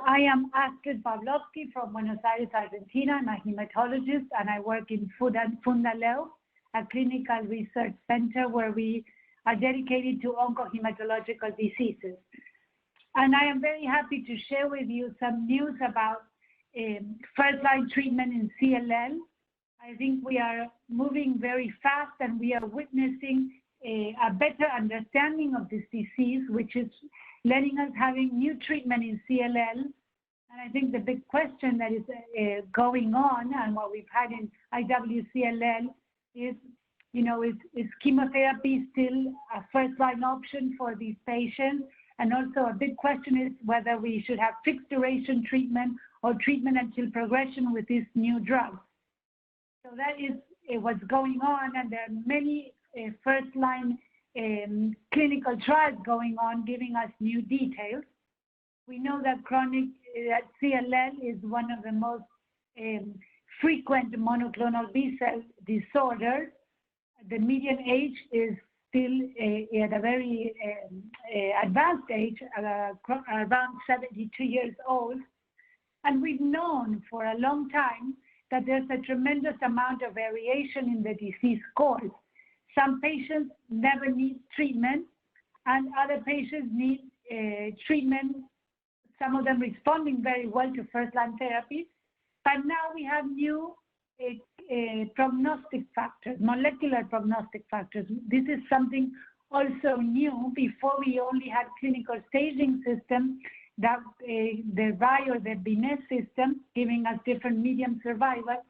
I am Astrid Pavlovsky from Buenos Aires, Argentina. I'm a hematologist, and I work in Fundaleu, a clinical research center where we are dedicated to oncohematological diseases. And I am very happy to share with you some news about first-line treatment in CLL. I think we are moving very fast, and we are witnessing a better understanding of this disease, which is letting us having new treatment in CLL. And I think the big question that is going on, and what we've had in IWCLL is, is chemotherapy still a first-line option for these patients? And also a big question is whether we should have fixed duration treatment or treatment until progression with these new drugs. So that is what's going on, and there are many first-line clinical trials going on giving us new details. We know that CLL is one of the most frequent monoclonal B-cell disorders. The median age is still at a very advanced age, around 72 years old. And we've known for a long time that there's a tremendous amount of variation in the disease course. Some patients never need treatment, and other patients need treatment, some of them responding very well to first-line therapy. But now we have new prognostic factors, molecular prognostic factors. This is something also new. Before, we only had clinical staging system, that the VI or the Binet system, giving us different medium survival.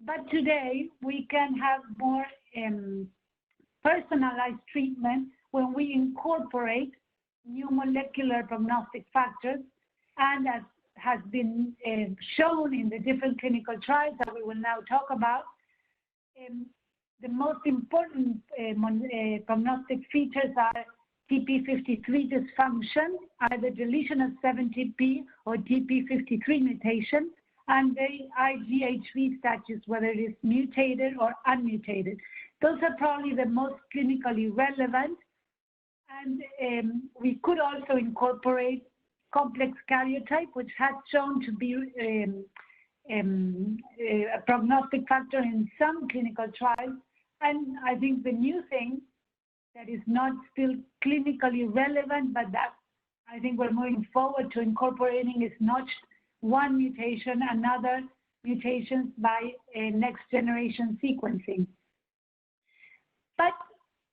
But today, we can have more personalized treatment when we incorporate new molecular prognostic factors. And as has been shown in the different clinical trials that we will now talk about, the most important prognostic features are TP53 dysfunction, either deletion of 17p or TP53 mutation, and the IGHV status, whether it is mutated or unmutated. Those are probably the most clinically relevant. And we could also incorporate complex karyotype, which has shown to be a prognostic factor in some clinical trials. And I think the new thing that is not still clinically relevant, but that I think we're moving forward to incorporating is not one mutation, another mutations by next generation sequencing. But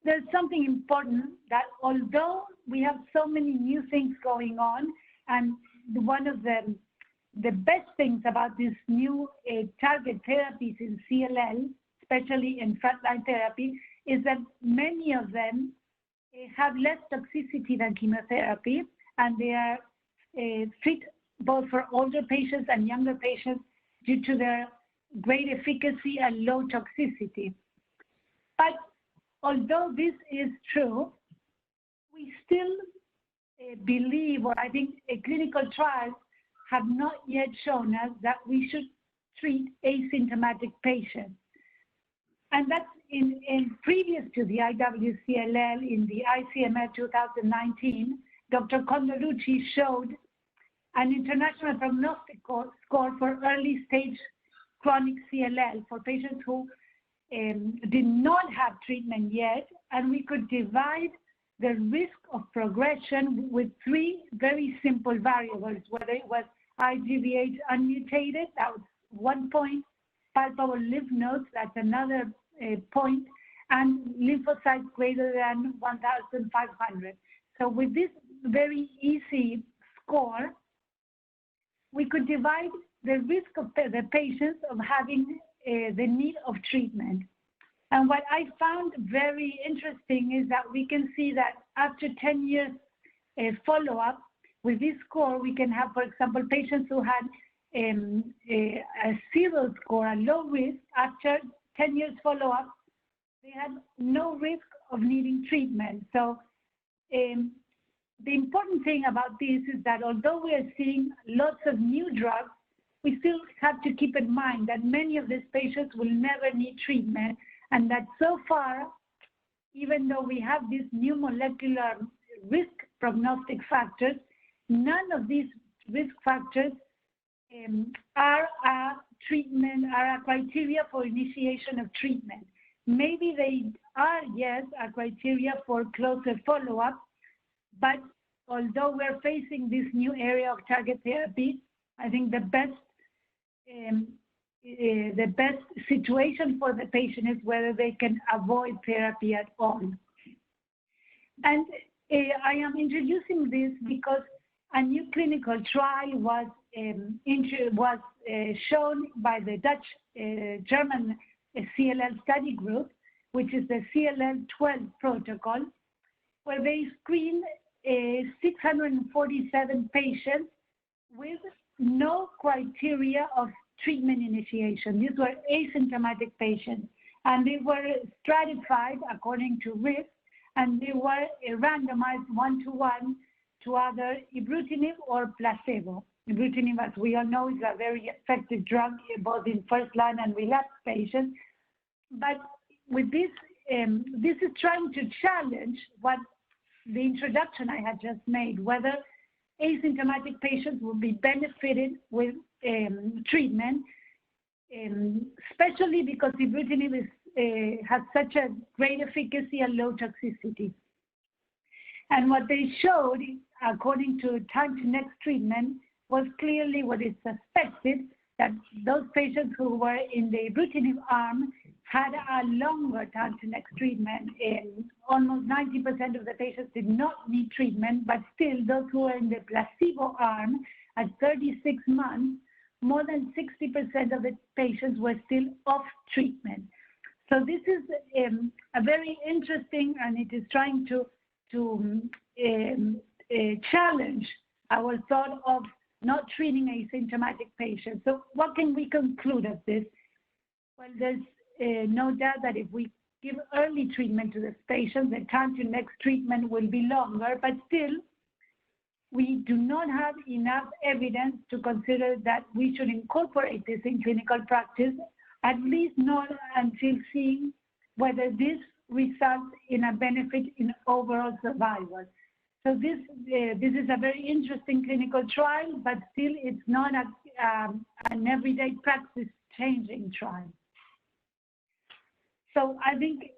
there's something important, that although we have so many new things going on, and one of the best things about these new target therapies in CLL, especially in frontline therapy, is that many of them have less toxicity than chemotherapy, and they are fit both for older patients and younger patients due to their great efficacy and low toxicity. But although this is true, we still believe, or I think clinical trials have not yet shown us that we should treat asymptomatic patients. And that's in previous to the IWCLL, in the ICML 2019, Dr. Fundaleu showed an international prognostic score for early stage chronic CLL for patients who did not have treatment yet, and we could divide the risk of progression with three very simple variables, whether it was IGVH unmutated, that was 1 point, palpable lymph nodes, that's another point, and lymphocytes greater than 1,500. So with this very easy score, we could divide the risk of the patients of having the need of treatment. And what I found very interesting is that we can see that after 10 years follow-up, with this score, we can have, for example, patients who had a 0 score, a low risk. After 10 years follow-up, they had no risk of needing treatment. So the important thing about this is that although we are seeing lots of new drugs, we still have to keep in mind that many of these patients will never need treatment, and that so far, even though we have these new molecular risk prognostic factors, none of these risk factors are a criteria for initiation of treatment. Maybe they are, yes, a criteria for closer follow-up, but although we're facing this new area of target therapy, I think the best situation for the patient is whether they can avoid therapy at all. And I am introducing this because a new clinical trial was shown by the Dutch-German CLL study group, which is the CLL 12 protocol, where they screened 647 patients with no criteria of treatment initiation. These were asymptomatic patients, and they were stratified according to risk, and they were randomized 1-to-1 to either ibrutinib or placebo. Ibrutinib, as we all know, is a very effective drug both in first-line and relapsed patients. But with this, this is trying to challenge what the introduction I had just made, whether asymptomatic patients will be benefited with treatment, especially because ibrutinib has such a great efficacy and low toxicity. And what they showed, according to time to next treatment, was clearly what is suspected, that those patients who were in the ibrutinib arm had a longer time to next treatment. Almost 90% of the patients did not need treatment, but still those who were in the placebo arm at 36 months, more than 60% of the patients were still off treatment. So this is a very interesting, and it is trying to challenge our thought of not treating asymptomatic patients. So what can we conclude of this? Well, there's no doubt that if we give early treatment to this patient, the time to next treatment will be longer, but still, we do not have enough evidence to consider that we should incorporate this in clinical practice, at least not until seeing whether this results in a benefit in overall survival. So this is a very interesting clinical trial, but still it's not an everyday practice changing trial. So I think,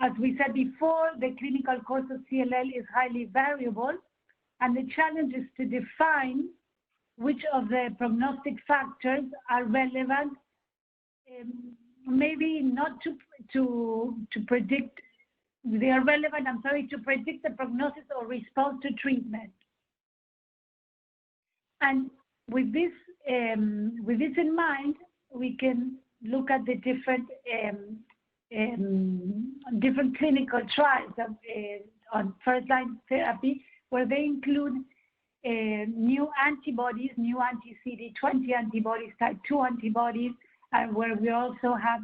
as we said before, the clinical course of CLL is highly variable, and the challenge is to define which of the prognostic factors are relevant, maybe not to predict, they are relevant, to predict the prognosis or response to treatment. And with this in mind, we can look at the different clinical trials on first-line therapy, where they include new antibodies, new anti-CD20 antibodies, type 2 antibodies, and where we also have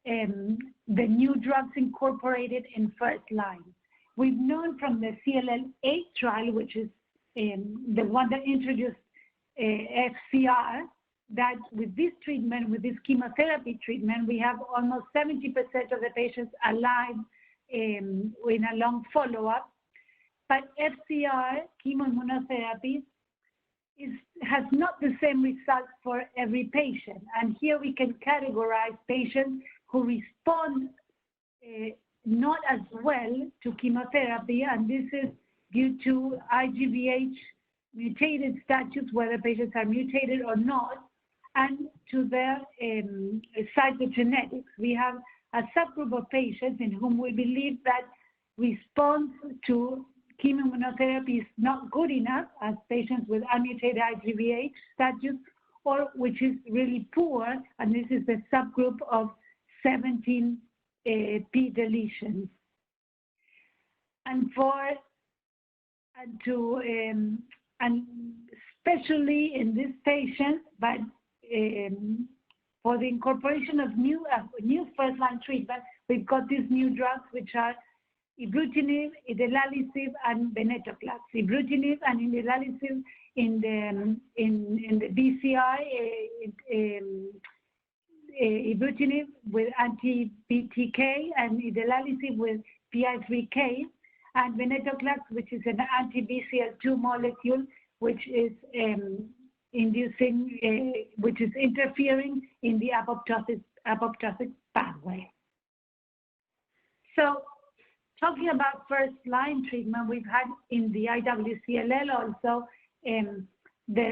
the new drugs incorporated in first line. We've known from the CLL-8 trial, which is the one that introduced FCR, that with this treatment, with this chemotherapy treatment, we have almost 70% of the patients alive in a long follow-up. But FCR, chemoimmunotherapy, has not the same results for every patient. And here we can categorize patients who respond not as well to chemotherapy, and this is due to IGVH mutated status, whether patients are mutated or not, and to their cytogenetics. We have a subgroup of patients in whom we believe that response to chemoimmunotherapy is not good enough, as patients with unmutated IGVH status, or which is really poor, and this is the subgroup of 17p deletions. And especially in this patient, but for the incorporation of new first-line treatment, we've got these new drugs, which are ibrutinib, idelalisib, and venetoclax. Ibrutinib and idelalisib in the BCI, ibrutinib with anti-BTK, and idelalisib with PI3K, and venetoclax, which is an anti-BCL2 molecule which is which is interfering in the apoptotic pathway. So, talking about first-line treatment, we've had in the IWCLL also the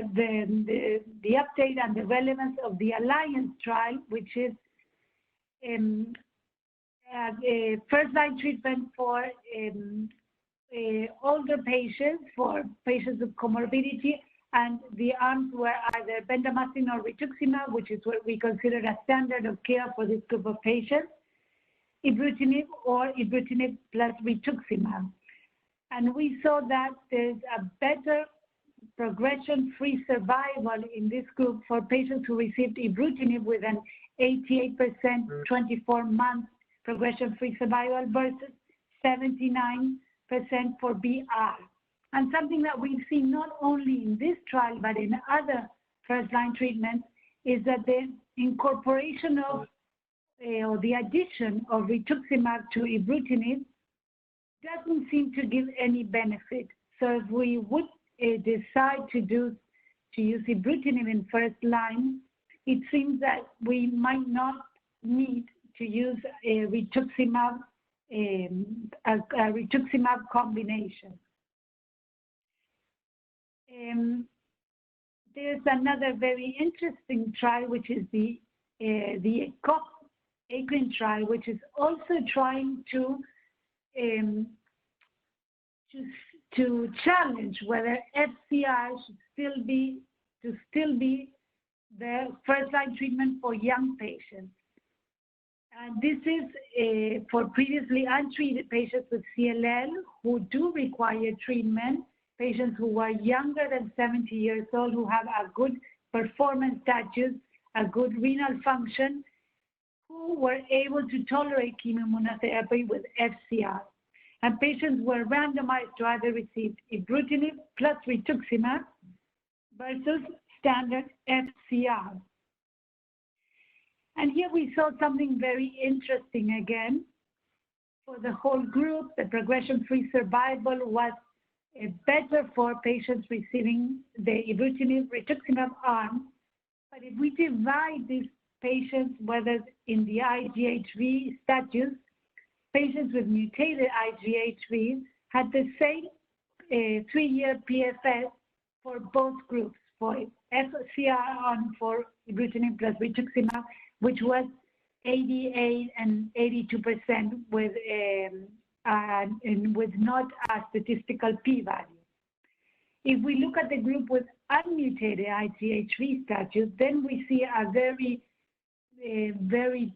update and the relevance of the Alliance trial, which is a first-line treatment for older patients, for patients with comorbidity, and the arms were either bendamustine or rituximab, which is what we consider a standard of care for this group of patients, ibrutinib or ibrutinib plus rituximab. And we saw that there's a better progression-free survival in this group for patients who received ibrutinib with an 88% 24-month progression-free survival versus 79% for BR. And something that we've seen not only in this trial, but in other first-line treatments, is that the incorporation of, or the addition of rituximab to ibrutinib doesn't seem to give any benefit. So if we would decide to use ibrutinib in first line, it seems that we might not need to use a rituximab, a rituximab combination. There's another very interesting trial, which is the ACRIN trial, which is also trying to challenge whether FCR should still be the first-line treatment for young patients. And this is for previously untreated patients with CLL who do require treatment, patients who are younger than 70 years old, who have a good performance status, a good renal function, who were able to tolerate chemoimmunotherapy with FCR. And patients were randomized to either receive ibrutinib plus rituximab versus standard FCR. And here we saw something very interesting again. For the whole group, the progression-free survival was better for patients receiving the ibrutinib rituximab arm. But if we divide these patients, whether in the IGHV status, patients with mutated IGHV had the same 3-year PFS for both groups, for FCR arm for ibrutinib plus rituximab, which was 88 and 82% with not a statistical p-value. If we look at the group with unmutated IGHV status, then we see a very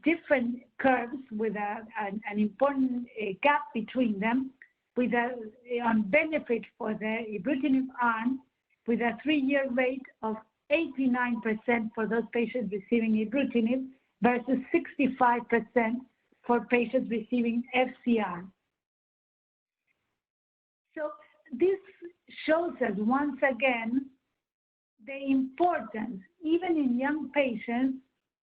different curves with an important gap between them, with on benefit for the ibrutinib arm, with a 3-year rate of 89% for those patients receiving ibrutinib versus 65% for patients receiving FCR. So this shows us once again the importance, even in young patients,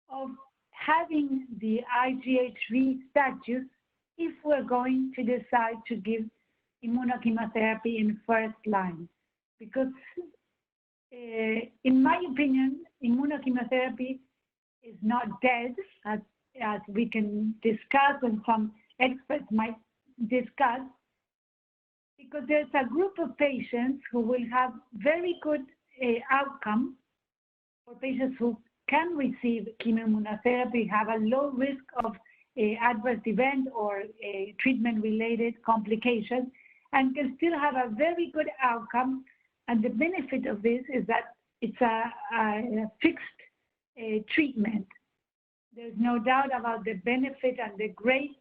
of having the IGHV status if we're going to decide to give immunochemotherapy in first line. Because in my opinion, immunochemotherapy is not dead, as we can discuss and some experts might discuss, because there's a group of patients who will have very good outcome, for patients who can receive chemoimmunotherapy, have a low risk of adverse event or treatment-related complications, and can still have a very good outcome. And the benefit of this is that it's a fixed treatment. There's no doubt about the benefit and the great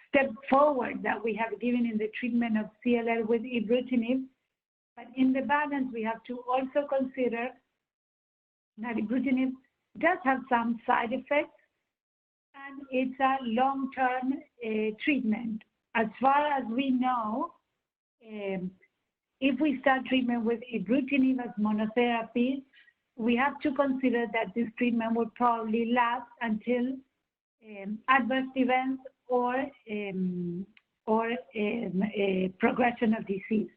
step forward that we have given in the treatment of CLL with ibrutinib. But in the balance, we have to also consider that ibrutinib does have some side effects, and it's a long-term treatment. As far as we know, if we start treatment with ibrutinib as monotherapy, we have to consider that this treatment will probably last until adverse events or progression of disease.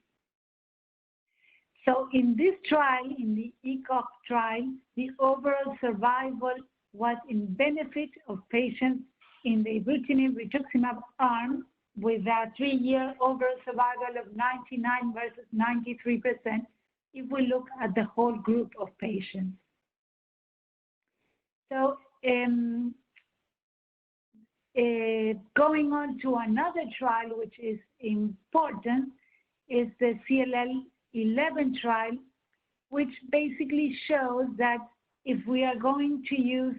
So in this trial, in the ECOG trial, the overall survival was in benefit of patients in the ibrutinib rituximab arm with a 3-year overall survival of 99 versus 93% if we look at the whole group of patients. So going on to another trial which is important is the CLL 11 trial, which basically shows that if we are going to use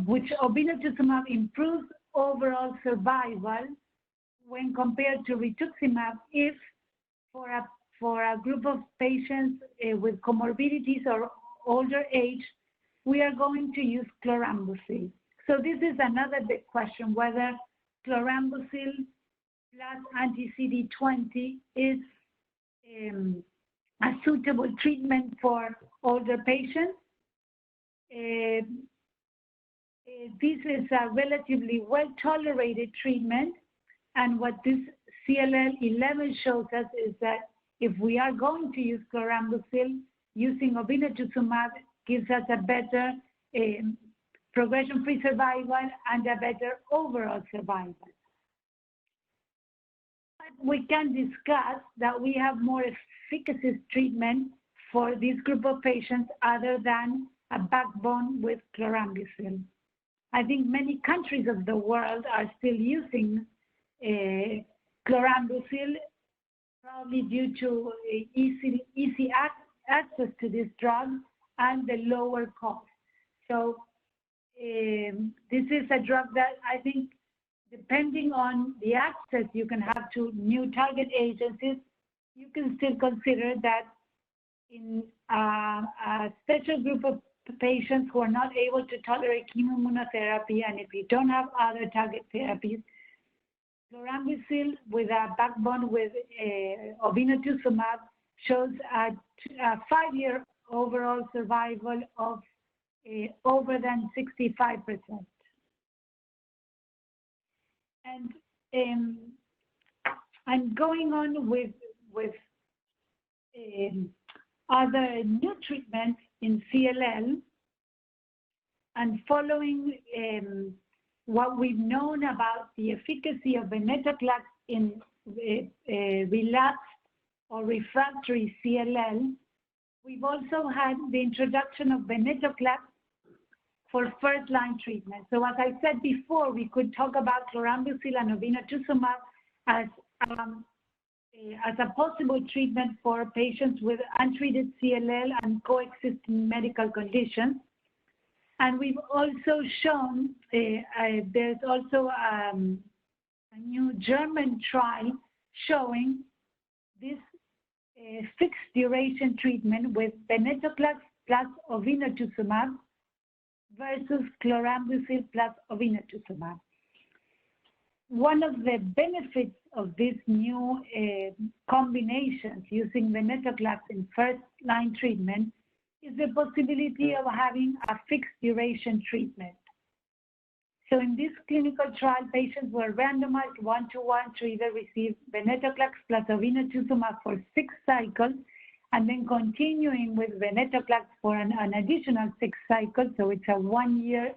which obinutuzumab improves overall survival when compared to rituximab if for a group of patients with comorbidities or older age, we are going to use chlorambucil. So this is another big question, whether chlorambucil plus anti-CD20 is a suitable treatment for older patients. This is a relatively well-tolerated treatment, and what this CLL-11 shows us is that if we are going to use chlorambucil, using obinutuzumab gives us a better progression-free survival and a better overall survival. But we can discuss that we have more efficacious treatment for this group of patients other than a backbone with chlorambucil. I think many countries of the world are still using chlorambucil, probably due to easy access to this drug and the lower cost. So this is a drug that I think, depending on the access you can have to new target agencies, you can still consider that in a special group of patients who are not able to tolerate chemoimmunotherapy, and if you don't have other target therapies, chlorambucil with a backbone with obinutuzumab shows a 5-year overall survival of over than 65%. And going on with other new treatments in CLL, and following what we've known about the efficacy of venetoclax in relapsed or refractory CLL, we've also had the introduction of venetoclax for first-line treatment. So as I said before, we could talk about chlorambucil and obinutuzumab as a possible treatment for patients with untreated CLL and coexisting medical conditions. And we've also shown, there's also a new German trial showing this fixed duration treatment with venetoclax plus obinutuzumab versus chlorambucil plus obinutuzumab. One of the benefits of these new combinations using venetoclax in first-line treatment is the possibility of having a fixed duration treatment. So in this clinical trial, patients were randomized 1-to-1 to either receive venetoclax plus obinutuzumab for 6 cycles, and then continuing with venetoclax for an additional 6 cycles, so it's a 1-year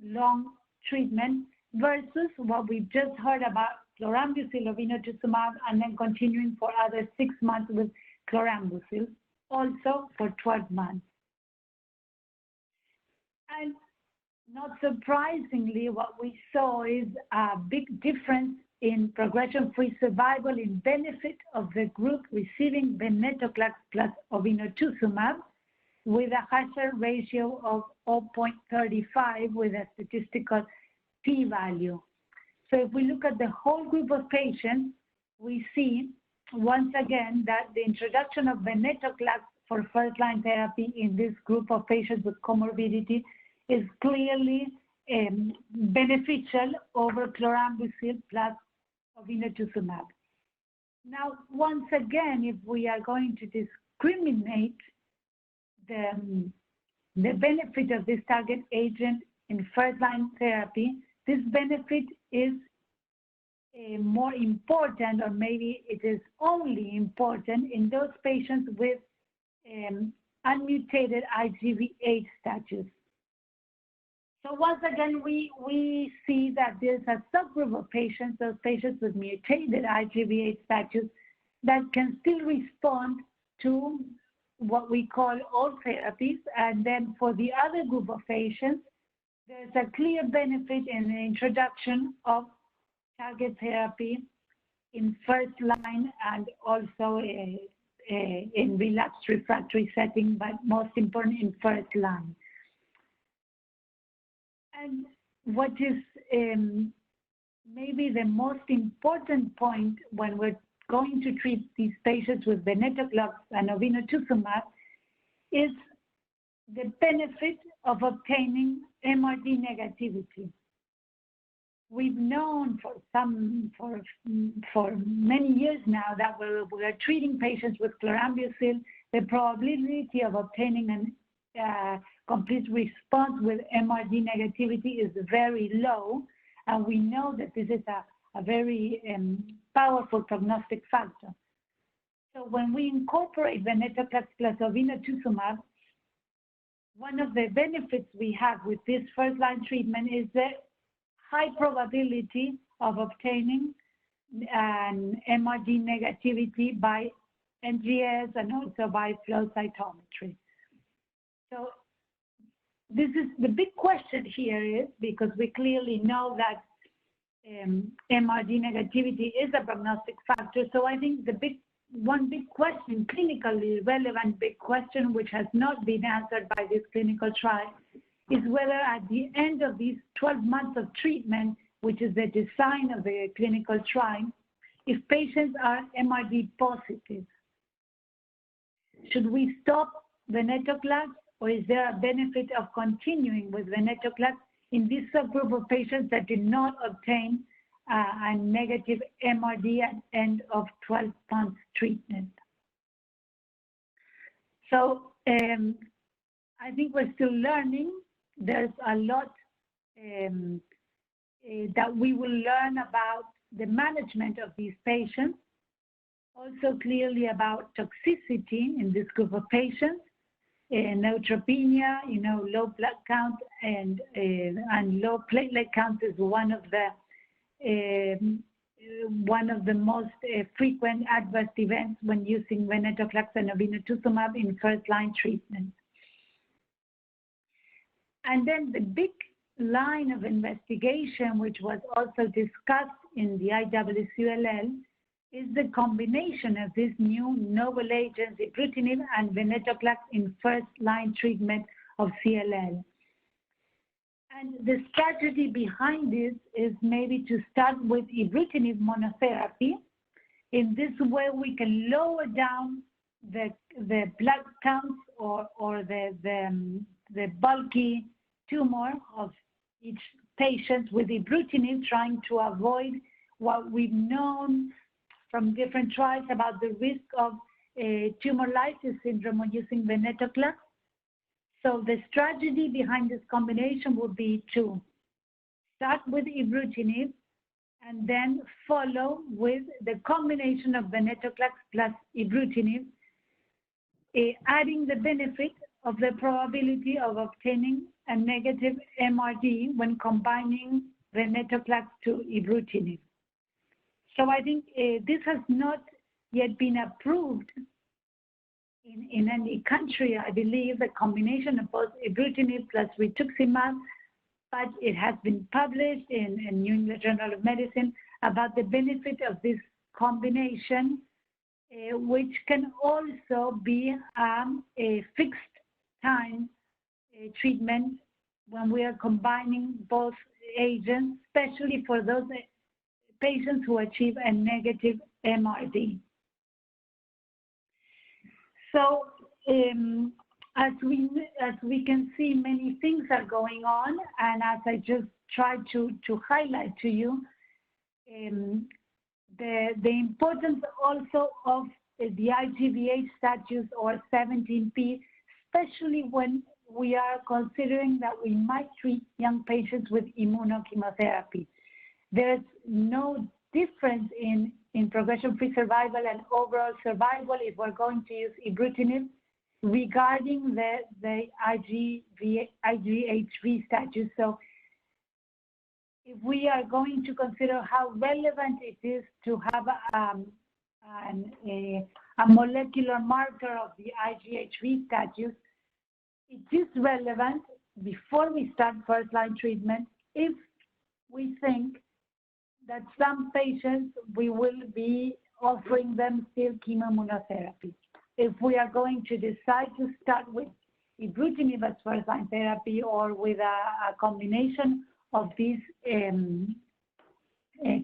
long treatment, versus what we've just heard about chlorambucil, obinutuzumab, and then continuing for other 6 months with chlorambucil, also for 12 months. And not surprisingly, what we saw is a big difference in progression-free survival in benefit of the group receiving venetoclax plus obinutuzumab with a hazard ratio of 0.35 with a statistical p-value. So if we look at the whole group of patients, we see once again that the introduction of venetoclax for first-line therapy in this group of patients with comorbidity is clearly beneficial over chlorambucil plus obinutuzumab. Now, once again, if we are going to discriminate the benefit of this target agent in first-line therapy, this benefit is more important, or maybe it is only important in those patients with unmutated IgV8 status. So once again, we see that there's a subgroup of patients, those patients with mutated IgV8 status, that can still respond to what we call all therapies. And then for the other group of patients, there's a clear benefit in the introduction of target therapy in first line and also in relapsed refractory setting, but most important in first line. And what is maybe the most important point when we're going to treat these patients with venetoclax and obinutuzumab is the benefit of obtaining MRD negativity. We've known for many years now that we are treating patients with chlorambucil. The probability of obtaining a complete response with MRD negativity is very low, and we know that this is a very powerful prognostic factor. So when we incorporate venetoclax plus obinutuzumab, one of the benefits we have with this first-line treatment is the high probability of obtaining an MRD negativity by NGS and also by flow cytometry. So this is the big question here is, because we clearly know that MRD negativity is a prognostic factor. So I think one big question, clinically relevant big question, which has not been answered by this clinical trial, is whether at the end of these 12 months of treatment, which is the design of the clinical trial, if patients are MRD positive, should we stop venetoclax, or is there a benefit of continuing with venetoclax in this subgroup of patients that did not obtain a negative MRD at end of 12 months treatment? So I think we're still learning. There's a lot that we will learn about the management of these patients, also clearly about toxicity in this group of patients, neutropenia, low blood count and low platelet count is one of the most frequent adverse events when using venetoclax and obinutuzumab in first-line treatment. And then the big line of investigation, which was also discussed in the IWCLL, is the combination of these new novel agents, ibrutinib and venetoclax, in first-line treatment of CLL. And the strategy behind this is maybe to start with ibrutinib monotherapy. In this way, we can lower down the blood counts or the bulky tumor of each patient with ibrutinib, trying to avoid what we've known from different trials about the risk of tumor lysis syndrome when using venetoclax. So the strategy behind this combination would be to start with ibrutinib and then follow with the combination of venetoclax plus ibrutinib, adding the benefit of the probability of obtaining a negative MRD when combining venetoclax to ibrutinib. So I think this has not yet been approved in any country. I believe the combination of both ibrutinib plus rituximab, but it has been published in New England Journal of Medicine about the benefit of this combination, which can also be a fixed time treatment when we are combining both agents, especially for those patients who achieve a negative MRD. So as we can see, many things are going on, and as I just tried to highlight to you, the importance also of the IgV8 status or 17p, especially when we are considering that we might treat young patients with immunochemotherapy. There's no difference in progression-free survival and overall survival if we're going to use ibrutinib regarding the IGHV status. So if we are going to consider how relevant it is to have a molecular marker of the IGHV status, it is relevant before we start first-line treatment if we think that some patients, we will be offering them still chemoimmunotherapy. If we are going to decide to start with ibrutinib as first-line therapy or with a combination of these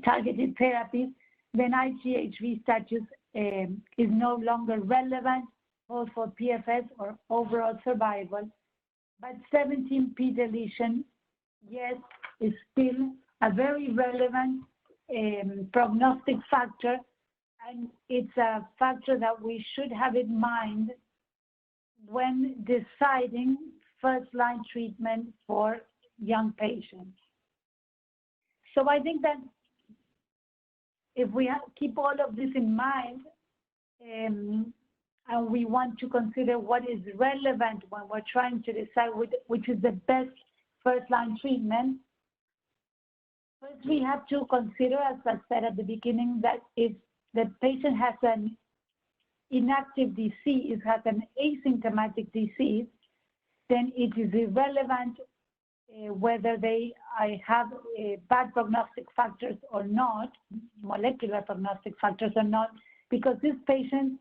targeted therapies, then IGHV status is no longer relevant both for PFS or overall survival. But 17p deletion, yes, is still a very relevant prognostic factor, and it's a factor that we should have in mind when deciding first-line treatment for young patients. So I think that if we keep all of this in mind, and we want to consider what is relevant when we're trying to decide which is the best first-line treatment, first we have to consider, as I said at the beginning, that if the patient has an inactive disease, has an asymptomatic disease, then it is irrelevant whether they have bad prognostic factors or not, molecular prognostic factors or not, because these patients,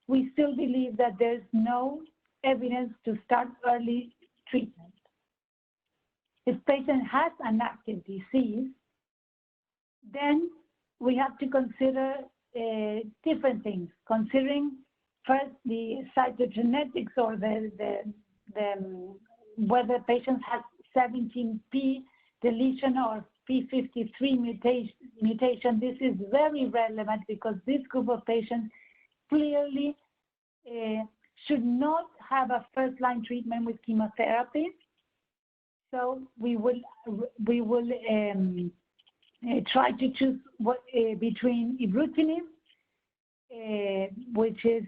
we still believe that there's no evidence to start early treatment. If patient has an active disease, then we have to consider different things, considering first the cytogenetics or whether patients have 17p deletion or p53 mutation. This is very relevant because this group of patients clearly should not have a first-line treatment with chemotherapy. So we will try to choose between ibrutinib, which is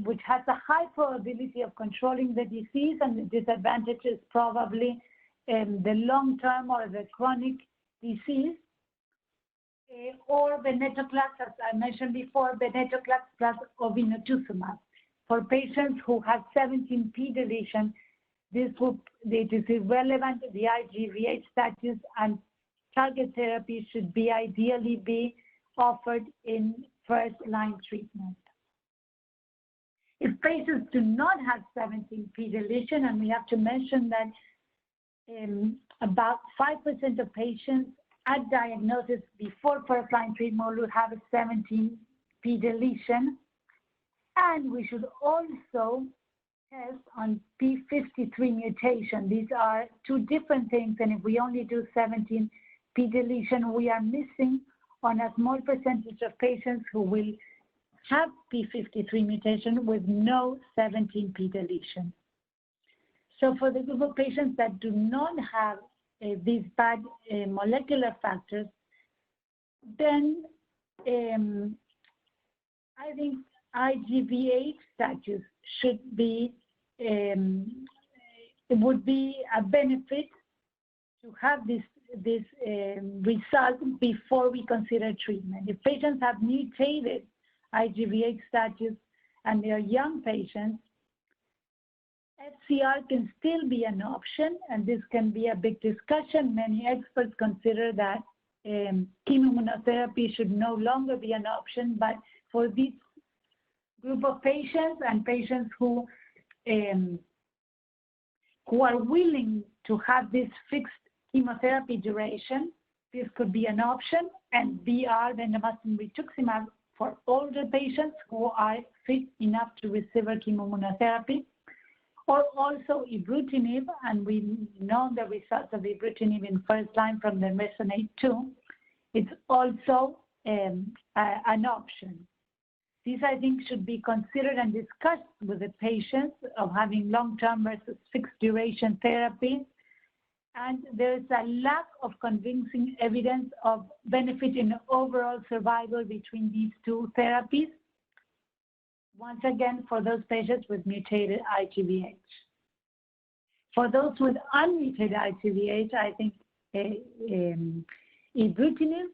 which has a high probability of controlling the disease, and the disadvantage is probably the long-term or the chronic disease, or venetoclax, as I mentioned before, venetoclax plus obinutuzumab. For patients who have 17p deletion, it is irrelevant the IGVH status, and target therapy should ideally be offered in first-line treatment. If patients do not have 17p deletion, and we have to mention that about 5% of patients at diagnosis before first-line treatment will have a 17p deletion, and we should also test on p53 mutation. These are two different things, and if we only do 17p deletion, we are missing on a small percentage of patients who will have p53 mutation with no 17p deletion. So for the group of patients that do not have these bad molecular factors, then I think IGVH status should be, it would be a benefit to have this result before we consider treatment. If patients have mutated IGVH status and they are young patients, FCR can still be an option, and this can be a big discussion. Many experts consider that chemoimmunotherapy should no longer be an option, but for this group of patients and patients who are willing to have this fixed chemotherapy duration, this could be an option, and BR, bendamustine rituximab, for older patients who are fit enough to receive a chemoimmunotherapy, or also ibrutinib, and we know the results of ibrutinib in first line from the RESONATE-2. It's also an option. These, I think, should be considered and discussed with the patients of having long-term versus fixed duration therapy. And there's a lack of convincing evidence of benefit in overall survival between these two therapies. Once again, for those patients with mutated ITVH. For those with unmutated ITVH, I think ibrutinib,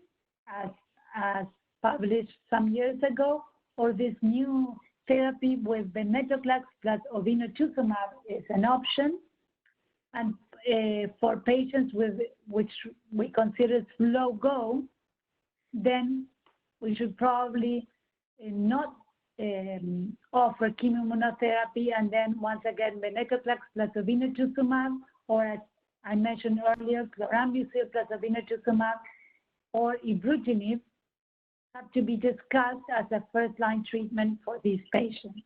as published some years ago, or this new therapy with venetoclax plus obinutuzumab is an option. And for patients with which we consider slow go, then we should probably not offer chemoimmunotherapy, and then once again venetoclax plus obinutuzumab, or as I mentioned earlier, chlorambucil plus obinutuzumab or ibrutinib have to be discussed as a first-line treatment for these patients.